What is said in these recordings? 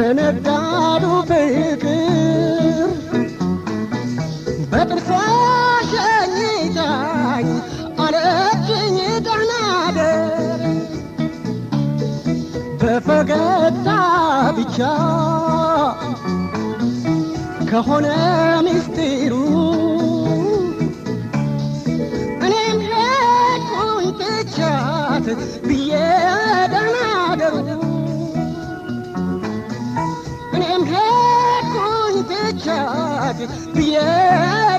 በነጋዱ ፍቅር በጥርሷ ሸኝታኝ አለችኝ ደህና ደር በፈገግታ ብቻ ከሆነ ምስጢሩ እኔም ሄድኩኝ ትቻት ብዬ ደህና ደሩ እኔም ሄድኩኝ ትቻት ብዬ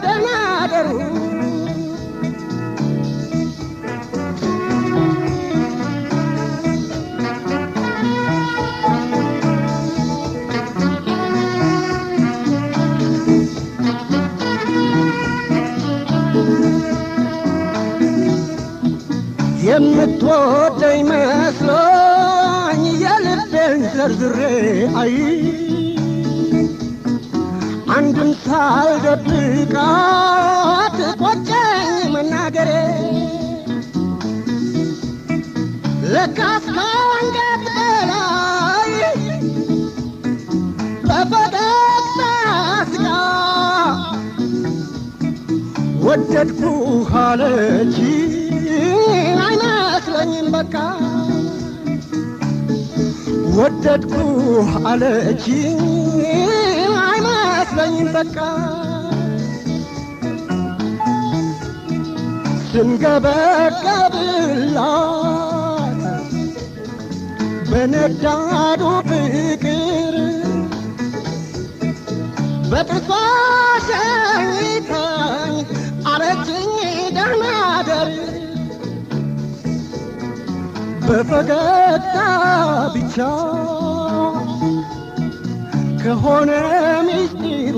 ደህና ደሩ የምትወደኝ መስሎኝ የልቤን ዘርዝሬ አይ አንድም ሳልደብቃት ቆጨኝ መናገሬ ለካስ ከአንገት በላይ በፈገግታ ስቃ ወደድኩህ አለችኝ አይመስለኝም በቃ ወደድኩህ አለችኝ አይመስለኝም በቃ ስንገበገብላት በነዳዱ ፍቅር በጥርሷ ሸኝታኝ አለችኝ ደህና ደር በፈገግታ ብቻ ከሆነ ምስጢሩ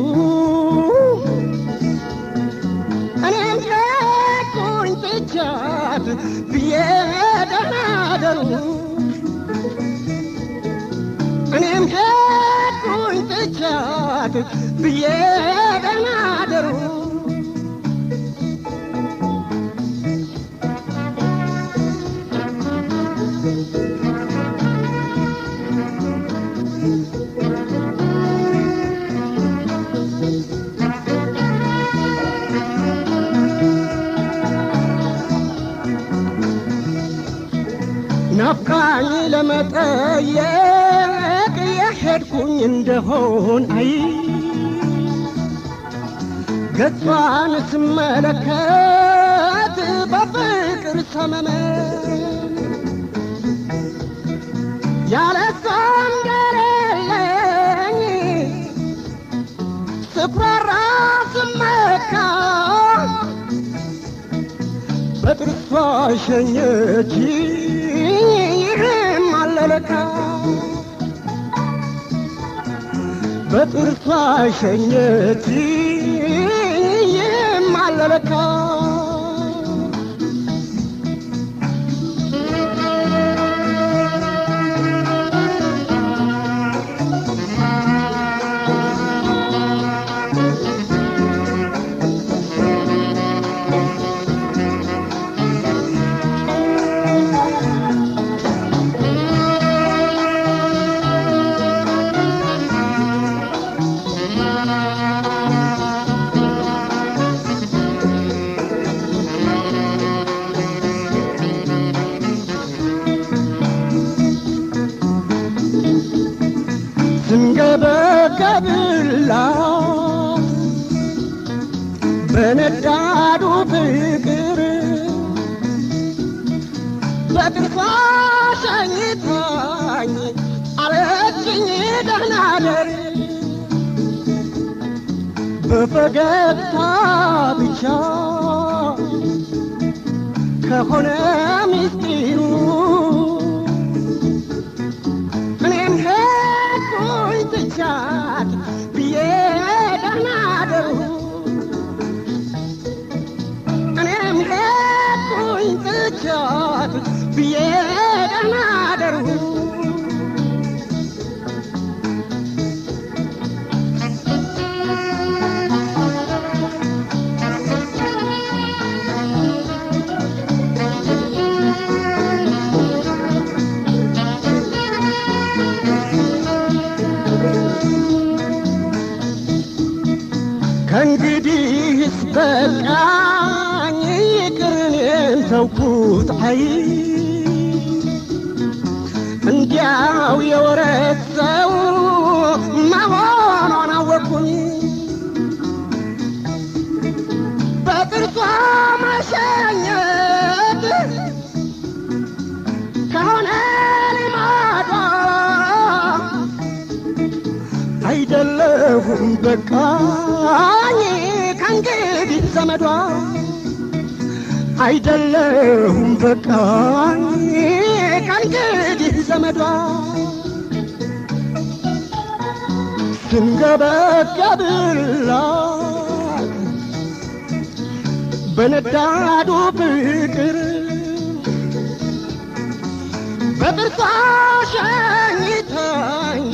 እኔም ሄድኩኝ ትቻት ብዬ ደህና ደሩ እኔም ሄድኩኝ ትቻት ብዬ ደህና ደሩ ናፍቃኝ ለመጠየቅ የሄድኩኝ እንደሆን አይ ገጿን ስመለከት በፍቅር ሰመመ ያለሷ እንደሌለኝ ስኩራራ ስመካ በጥርሷ ሸኘችኝ ይህም አለለካ በጥርሷ ሸኘችኝ ይህም አለለካ ስንገበገብላት በነዳዱ ፍቅር በጥርሷ ሸኝታኝ አለችኝ ደህና ደር በፈገግታ ብቻ ከሆነ ምስጢሩ እኔም ሄድኩኝ ትቻት ብዬ ደህና ደሩ እኔም ሄድኩኝ ትቻት ብዬ ደህና ደሩ ከእንግዲህ በቃኝ ይቅርን ተውኩት አይ እንዲያው የወረት ሰው መሆኗን አወቅኩኝ በጥርሷ መሸኘት ከሆነ ልማዷ አይደለሁም በቃኝ ከእንግዲህ ዘመዷ አይደለሁም በቃኝ ከእንግዲህ ዘመዷ ስንገበገብላት በነዳዱ ፍቅር በጥርሷ ሸኝታኝ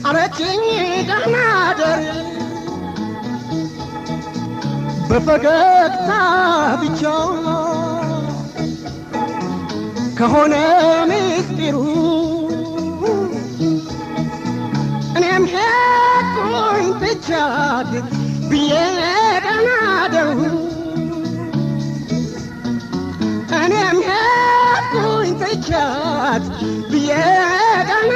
አለችኝ ደህና ደር በፈገግታ ብቻ ከሆነ ምስጢሩ እኔም ሄድኩኝ ትቻት ብዬ ደህና ደሩ እኔም ሄድኩኝ ትቻት ብዬ ደህና